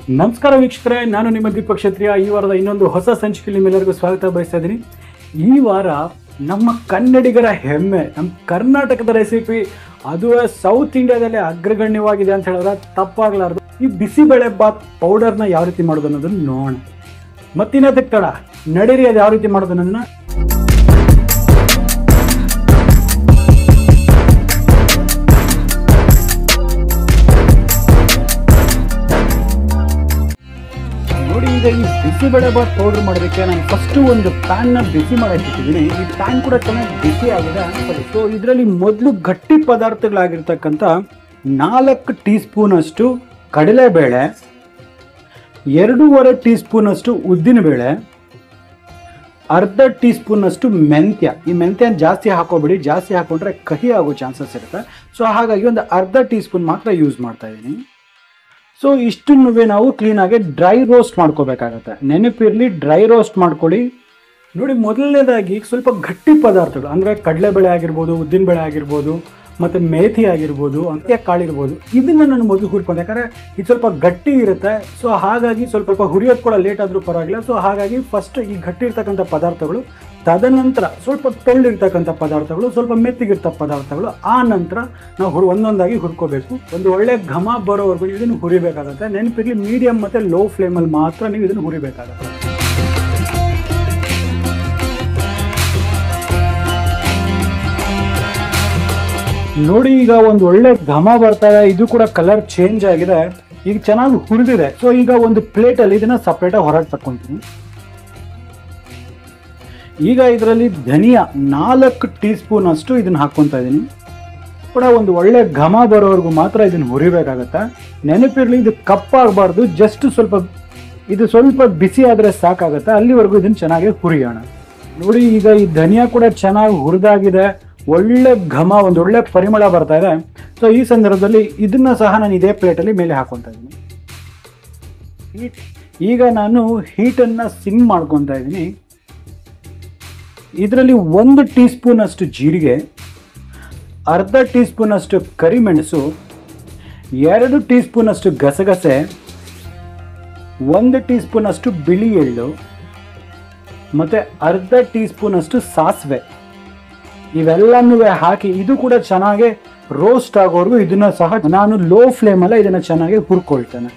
ನಮಸ್ಕಾರ ವೀಕ್ಷಕರೇ, ನಾನು ನಿಮ್ಮ ದೀಪಕ್ ಕ್ಷತ್ರಿಯ. ಈ ವಾರದ ಇನ್ನೊಂದು ಹೊಸ ಸಂಚಿಕೆಯಲ್ಲಿ ನಿಮ್ಮೆಲ್ಲರಿಗೂ ಸ್ವಾಗತ ಬಯಸ್ತಾ ಇದ್ದೀನಿ. ಈ ವಾರ ನಮ್ಮ ಕನ್ನಡಿಗರ ಹೆಮ್ಮೆ, ನಮ್ಮ ಕರ್ನಾಟಕದ ರೆಸಿಪಿ, ಅದು ಸೌತ್ ಇಂಡಿಯಾದಲ್ಲಿ ಅಗ್ರಗಣ್ಯವಾಗಿದೆ ಅಂತ ಹೇಳಿದ್ರೆ ತಪ್ಪಾಗಲಾರ್ದು. ಈ ಬಿಸಿಬೇಳೆ ಬಾತ್ ಪೌಡರ್ನ ಯಾವ ರೀತಿ ಮಾಡೋದು ಅನ್ನೋದನ್ನು ನೋಡೋಣ. ಮತ್ತಿನ್ನದಕ್ಕೆ ತಡ, ನಡೀರಿ ಅದು ಯಾವ ರೀತಿ ಮಾಡೋದು ಅನ್ನೋದನ್ನ. ನೋಡಿ, ಈಗ ಈ ಬಿಸಿಬೇಳೆ ಬಾತ್ ಪೌಡರ್ ಮಾಡೋದಕ್ಕೆ ನಾನು ಫಸ್ಟು ಒಂದು ಪ್ಯಾನ್ನ ಬಿಸಿ ಮಾಡಿಟ್ಟಿದ್ದೀನಿ. ಈ ಪ್ಯಾನ್ ಕೂಡ ಚೆನ್ನಾಗಿ ಬಿಸಿ ಆಗಿದೆ. ಸೊ ಇದರಲ್ಲಿ ಮೊದಲು ಗಟ್ಟಿ ಪದಾರ್ಥಗಳಾಗಿರ್ತಕ್ಕಂಥ 4 ಟೀ ಸ್ಪೂನ್ ಅಷ್ಟು ಕಡಲೆಬೇಳೆ, 2.5 ಟೀ ಸ್ಪೂನ್ ಅಷ್ಟು ಉದ್ದಿನಬೇಳೆ, ಅರ್ಧ ಟೀ ಸ್ಪೂನ್ ಅಷ್ಟು ಮೆಂತ್ಯ. ಈ ಮೆಂತ್ಯ ಜಾಸ್ತಿ ಹಾಕೋಬೇಡಿ, ಜಾಸ್ತಿ ಹಾಕೊಂಡ್ರೆ ಕಹಿ ಆಗೋ ಚಾನ್ಸಸ್ ಇರುತ್ತೆ. ಸೊ ಹಾಗಾಗಿ ಒಂದು ಅರ್ಧ ಟೀ ಸ್ಪೂನ್ ಮಾತ್ರ ಯೂಸ್ ಮಾಡ್ತಾ ಇದ್ದೀನಿ. ಸೊ ಇಷ್ಟನ್ನು ನಾವು ಕ್ಲೀನಾಗಿ ಡ್ರೈ ರೋಸ್ಟ್ ಮಾಡ್ಕೋಬೇಕಾಗತ್ತೆ. ನೆನಪಿರಲಿ, ಡ್ರೈ ರೋಸ್ಟ್ ಮಾಡ್ಕೊಳ್ಳಿ. ನೋಡಿ, ಮೊದಲನೇದಾಗಿ ಸ್ವಲ್ಪ ಗಟ್ಟಿ ಪದಾರ್ಥಗಳು ಅಂದರೆ ಕಡಲೆಬೇಳೆ ಆಗಿರ್ಬೋದು, ಉದ್ದಿನಬೇಳೆ ಆಗಿರ್ಬೋದು, ಮತ್ತು ಮೇಥಿ ಆಗಿರ್ಬೋದು, ಅಂತ್ಯ ಕಾಳಿರ್ಬೋದು, ಇದನ್ನು ನಾನು ಮೊದಲು ಹುರ್ಕೊಂಡು, ಯಾಕಂದರೆ ಇದು ಸ್ವಲ್ಪ ಗಟ್ಟಿ ಇರುತ್ತೆ. ಸೊ ಹಾಗಾಗಿ ಸ್ವಲ್ಪ ಹುರಿಯೋದು ಕೂಡ ಲೇಟ್ ಆದರೂ ಪರವಾಗಿಲ್ಲ. ಸೊ ಹಾಗಾಗಿ ಫಸ್ಟ್ ಈ ಗಟ್ಟಿ ಇರ್ತಕ್ಕಂಥ ಪದಾರ್ಥಗಳು, ತದನಂತರ ಸ್ವಲ್ಪ ಟೊಳ್ಳಿರ್ತಕ್ಕಂಥ ಪದಾರ್ಥಗಳು, ಸ್ವಲ್ಪ ಮೆತ್ತಿಗಿರ್ತ ಪದಾರ್ಥಗಳು, ಆ ನಂತರ ನಾವು ಒಂದೊಂದಾಗಿ ಹುರ್ಕೋಬೇಕು. ಒಂದು ಒಳ್ಳೆ ಘಮ ಬರೋವರೆಗೂ ಇದನ್ನು ಹುರಿಬೇಕಾಗುತ್ತೆ. ನೆನಪಿರಲಿ, ಮೀಡಿಯಮ್ ಮತ್ತು ಲೋ ಫ್ಲೇಮಲ್ಲಿ ಮಾತ್ರ ನೀವು ಇದನ್ನು ಹುರಿಬೇಕಾಗುತ್ತೆ. ನೋಡಿ, ಈಗ ಒಂದು ಒಳ್ಳೆ ಘಮ ಬರ್ತಾ ಇದೆ. ಇದು ಕೂಡ ಕಲರ್ ಚೇಂಜ್ ಆಗಿದೆ, ಈಗ ಚೆನ್ನಾಗಿ ಹುರಿದಿದೆ. ಸೊ ಈಗ ಒಂದು ಪ್ಲೇಟಲ್ಲಿ ಇದನ್ನು ಸಪ್ರೇಟಾಗಿ ಹೊರಗೆ ತಕ್ಕೊತೀನಿ. ಈಗ ಇದರಲ್ಲಿ ಧನಿಯಾ 4 ಟೀ ಸ್ಪೂನ್ ಅಷ್ಟು ಇದನ್ನು ಹಾಕ್ಕೊತಾ ಇದ್ದೀನಿ. ಕೂಡ ಒಂದು ಒಳ್ಳೆ ಘಮ ಬರೋವರೆಗೂ ಮಾತ್ರ ಇದನ್ನು ಹುರಿಬೇಕಾಗತ್ತೆ. ನೆನಪಿರಲಿ, ಇದು ಕಪ್ಪಾಗಬಾರ್ದು, ಜಸ್ಟ್ ಸ್ವಲ್ಪ ಬಿಸಿ ಆದರೆ ಸಾಕಾಗುತ್ತೆ. ಅಲ್ಲಿವರೆಗೂ ಇದನ್ನು ಚೆನ್ನಾಗಿ ಹುರಿಯೋಣ. ನೋಡಿ, ಈಗ ಈ ಧನಿಯಾ ಕೂಡ ಚೆನ್ನಾಗಿ ಹುರಿದಾಗಿದೆ, ಒಳ್ಳೆ ಘಮ, ಒಂದು ಒಳ್ಳೆ ಪರಿಮಳ ಬರ್ತಾ ಇದೆ. ಸೊ ಈ ಸಂದರ್ಭದಲ್ಲಿ ಇದನ್ನು ಸಹ ನಾನು ಇದೇ ಪ್ಲೇಟಲ್ಲಿ ಮೇಲೆ ಹಾಕ್ಕೊತಾ ಇದ್ದೀನಿ. ಈಗ ನಾನು ಹೀಟನ್ನು ಸಿಮ್ ಮಾಡ್ಕೊತಾ ಇದ್ದೀನಿ. ಇದರಲ್ಲಿ 1 ಟೀ ಸ್ಪೂನ್ ಅಷ್ಟು ಜೀರಿಗೆ, ಅರ್ಧ ಟೀ ಸ್ಪೂನ್ ಅಷ್ಟು ಕರಿಮೆಣಸು, 2 ಟೀ ಸ್ಪೂನ್ ಅಷ್ಟು ಗಸಗಸೆ, 1 ಟೀ ಸ್ಪೂನ್ ಅಷ್ಟು ಬಿಳಿ ಎಳ್ಳು, ಮತ್ತು ಅರ್ಧ ಟೀ ಸ್ಪೂನ್ ಅಷ್ಟು ಸಾಸಿವೆ, ಇವೆಲ್ಲನೂ ಹಾಕಿ ಇದು ಕೂಡ ಚೆನ್ನಾಗಿ ರೋಸ್ಟ್ ಆಗೋವರೆಗೂ ಇದನ್ನು ಸಹ ನಾನು ಲೋ ಫ್ಲೇಮಲ್ಲೇ ಇದನ್ನು ಚೆನ್ನಾಗಿ ಹುರ್ಕೊಳ್ತೇನೆ.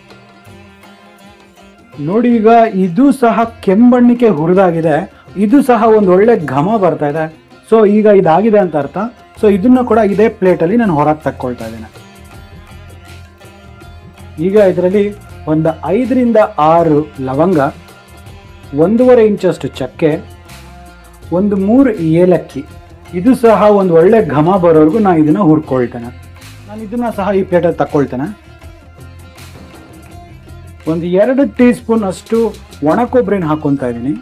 ನೋಡಿ, ಈಗ ಇದು ಸಹ ಕೆಂಬಣ್ಣಿಕೆ ಹುರಿದಾಗಿದೆ. ಇದು ಸಹ ಒಂದು ಒಳ್ಳೆ ಘಮ ಬರ್ತಾ ಇದೆ. ಸೊ ಈಗ ಇದಾಗಿದೆ ಅಂತ ಅರ್ಥ. ಸೊ ಇದನ್ನು ಕೂಡ ಇದೇ ಪ್ಲೇಟಲ್ಲಿ ನಾನು ಹೊರಗೆ ತಕ್ಕೊಳ್ತಾ ಇದ್ದೇನೆ. ಈಗ ಇದರಲ್ಲಿ ಒಂದು 5 ರಿಂದ 6 ಲವಂಗ, 1.5 ಇಂಚಷ್ಟು ಚಕ್ಕೆ, ಒಂದು 3 ಏಲಕ್ಕಿ, ಇದು ಸಹ ಒಂದು ಒಳ್ಳೆ ಘಮ ಬರೋವರೆಗೂ ನಾನು ಇದನ್ನು ಹುರ್ಕೊಳ್ತೇನೆ. ನಾನು ಇದನ್ನು ಸಹ ಈ ಪ್ಲೇಟಲ್ಲಿ ತಕ್ಕೊಳ್ತೇನೆ. ಒಂದು 2 ಟೀ ಸ್ಪೂನ್ ಅಷ್ಟು ಒಣ ಕೊಬ್ಬರಿನ ಹಾಕ್ಕೊತಾ ಇದ್ದೀನಿ.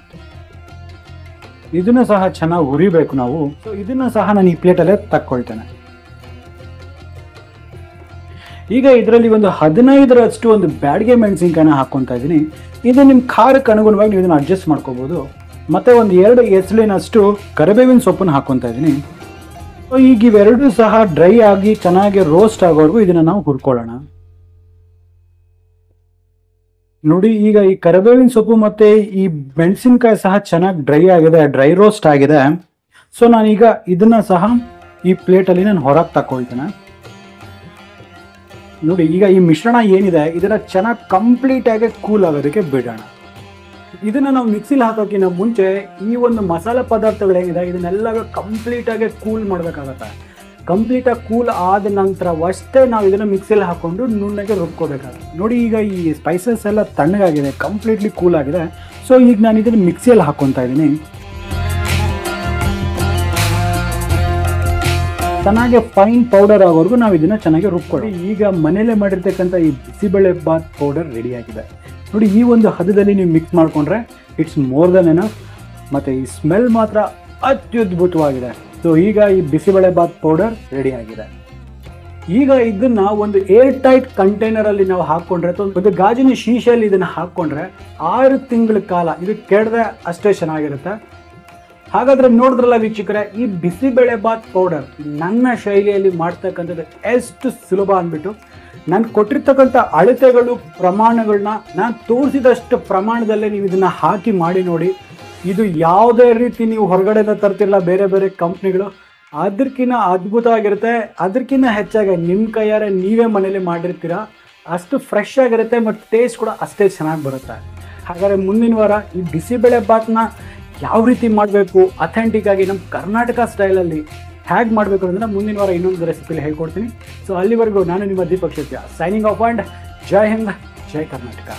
ಇದನ್ನು ಸಹ ಚೆನ್ನಾಗಿ ಹುರಿಬೇಕು ನಾವು. ಸೊ ಇದನ್ನು ಸಹ ನಾನು ಈ ಪ್ಲೇಟಲ್ಲೇ ತಕ್ಕೊಳ್ತೇನೆ. ಈಗ ಇದರಲ್ಲಿ ಒಂದು 15ರಷ್ಟು ಒಂದು ಬ್ಯಾಡಗೆ ಮೆಣಸಿನ್ಕಾಯಿನ ಹಾಕ್ಕೊತಾ ಇದ್ದೀನಿ. ಇದು ನಿಮ್ಮ ಖಾರಕ್ಕೆ ಅನುಗುಣವಾಗಿ ನೀವು ಇದನ್ನು ಅಡ್ಜಸ್ಟ್ ಮಾಡ್ಕೋಬೋದು. ಮತ್ತು ಒಂದು 2 ಎಸಳಿನಷ್ಟು ಕರಿಬೇವಿನ ಸೊಪ್ಪನ್ನು ಹಾಕ್ಕೊತಾ ಇದ್ದೀನಿ. ಸೊ ಈಗ ಇವೆರಡೂ ಸಹ ಡ್ರೈ ಆಗಿ ಚೆನ್ನಾಗಿ ರೋಸ್ಟ್ ಆಗೋವರೆಗೂ ಇದನ್ನು ನಾವು ಹುರ್ಕೊಳ್ಳೋಣ. ನೋಡಿ, ಈಗ ಈ ಕರಿಬೇವಿನ ಸೊಪ್ಪು ಮತ್ತು ಈ ಮೆಣಸಿನ್ಕಾಯಿ ಸಹ ಚೆನ್ನಾಗಿ ಡ್ರೈ ರೋಸ್ಟ್ ಆಗಿದೆ. ಸೊ ನಾನೀಗ ಇದನ್ನು ಸಹ ಈ ಪ್ಲೇಟಲ್ಲಿ ನಾನು ಹೊರಗೆ ತಗೊಳ್ತೇನೆ. ನೋಡಿ, ಈಗ ಈ ಮಿಶ್ರಣ ಏನಿದೆ ಇದನ್ನು ಚೆನ್ನಾಗಿ ಕಂಪ್ಲೀಟಾಗಿ ಕೂಲ್ ಆಗೋದಕ್ಕೆ ಬಿಡೋಣ. ಇದನ್ನು ನಾವು ಮಿಕ್ಸಿಲಿ ಹಾಕೋಕ್ಕಿಂತ ಮುಂಚೆ ಈ ಒಂದು ಮಸಾಲೆ ಪದಾರ್ಥಗಳೇನಿದೆ ಇದನ್ನೆಲ್ಲ ಕಂಪ್ಲೀಟಾಗಿ ಕೂಲ್ ಮಾಡಬೇಕಾಗತ್ತೆ. ಕಂಪ್ಲೀಟಾಗಿ ಕೂಲ್ ಆದ ನಂತರ ಅಷ್ಟೇ ನಾವು ಇದನ್ನು ಮಿಕ್ಸಿಯಲ್ಲಿ ಹಾಕ್ಕೊಂಡು ನುಣ್ಣಗೆ ರುಬ್ಕೋಬೇಕಾಗುತ್ತೆ. ನೋಡಿ, ಈಗ ಈ ಸ್ಪೈಸಸ್ ಎಲ್ಲ ತಣ್ಣಗಾಗಿದೆ, ಕಂಪ್ಲೀಟ್ಲಿ ಕೂಲ್ ಆಗಿದೆ. ಸೊ ಈಗ ನಾನು ಇದನ್ನು ಮಿಕ್ಸಿಯಲ್ಲಿ ಹಾಕ್ಕೊತಾ ಇದ್ದೀನಿ. ಚೆನ್ನಾಗಿ ಫೈನ್ ಪೌಡರ್ ಆಗೋವರೆಗೂ ನಾವು ಇದನ್ನು ಚೆನ್ನಾಗಿ ರುಬ್ಕೊಳ್ಳಿ. ಈಗ ಮನೇಲೆ ಮಾಡಿರ್ತಕ್ಕಂಥ ಈ ಬಿಸಿಬೇಳೆ ಬಾತ್ ಪೌಡರ್ ರೆಡಿಯಾಗಿದೆ. ನೋಡಿ, ಈ ಒಂದು ಹದದಲ್ಲಿ ನೀವು ಮಿಕ್ಸ್ ಮಾಡಿಕೊಂಡ್ರೆ ಇಟ್ಸ್ ಮೋರ್ ದೆನ್ ಎನಫ್. ಮತ್ತು ಈ ಸ್ಮೆಲ್ ಮಾತ್ರ ಅತ್ಯದ್ಭುತವಾಗಿದೆ. ಸೊ ಈಗ ಈ ಬಿಸಿಬೇಳೆ ಬಾತ್ ಪೌಡರ್ ರೆಡಿ ಆಗಿದೆ. ಈಗ ಇದನ್ನ ಒಂದು ಏರ್ ಟೈಟ್ ಕಂಟೈನರಲ್ಲಿ ನಾವು ಹಾಕ್ಕೊಂಡ್ರೆ, ಒಂದು ಗಾಜಿನ ಶೀಶೆಯಲ್ಲಿ ಇದನ್ನು ಹಾಕ್ಕೊಂಡ್ರೆ 6 ತಿಂಗಳ ಕಾಲ ಇದು ಕೆಡದೆ ಅಷ್ಟೇ ಚೆನ್ನಾಗಿರುತ್ತೆ. ಹಾಗಾದರೆ ನೋಡಿದ್ರಲ್ಲ ವೀಕ್ಷಕರೇ, ಈ ಬಿಸಿಬೇಳೆ ಬಾತ್ ಪೌಡರ್ ನನ್ನ ಶೈಲಿಯಲ್ಲಿ ಮಾಡ್ತಕ್ಕಂಥದ್ದು ಎಷ್ಟು ಸುಲಭ ಅಂದ್ಬಿಟ್ಟು. ನಾನು ಕೊಟ್ಟಿರ್ತಕ್ಕಂಥ ಅಳತೆಗಳು ಪ್ರಮಾಣಗಳನ್ನ ನಾನು ತೋರಿಸಿದಷ್ಟು ಪ್ರಮಾಣದಲ್ಲೇ ನೀವು ಇದನ್ನು ಹಾಕಿ ಮಾಡಿ ನೋಡಿ. ಇದು ಯಾವುದೇ ರೀತಿ ನೀವು ಹೊರಗಡೆಯಿಂದ ತರ್ತಿಲ್ಲ ಬೇರೆ ಬೇರೆ ಕಂಪ್ನಿಗಳು, ಅದಕ್ಕಿಂತ ಅದ್ಭುತವಾಗಿರುತ್ತೆ. ಅದಕ್ಕಿಂತ ಹೆಚ್ಚಾಗಿ ನಿಮ್ಮ ಕೈಯಾರೆ ನೀವೇ ಮನೇಲಿ ಮಾಡಿರ್ತೀರ, ಅಷ್ಟು ಫ್ರೆಶ್ ಆಗಿರುತ್ತೆ ಮತ್ತು ಟೇಸ್ಟ್ ಕೂಡ ಅಷ್ಟೇ ಚೆನ್ನಾಗಿ ಬರುತ್ತೆ. ಹಾಗಾದರೆ ಮುಂದಿನ ವಾರ ಈ ಬಿಸಿಬೇಳೆ ಬಾತ್ನ ಯಾವ ರೀತಿ ಮಾಡಬೇಕು ಅಥೆಂಟಿಕ್ ಆಗಿ ನಮ್ಮ ಕರ್ನಾಟಕ ಸ್ಟೈಲಲ್ಲಿ ಹೇಗೆ ಮಾಡಬೇಕು ಅನ್ನೋದನ್ನ ಮುಂದಿನ ವಾರ ಇನ್ನೊಂದು ರೆಸಿಪಿಲಿ ಹೇಳ್ಕೊಡ್ತೀನಿ. ಸೊ ಅಲ್ಲಿವರೆಗೂ ನಾನು ನಿಮ್ಮ Deepak Shetty signing off and Jai Hind, Jai Karnataka.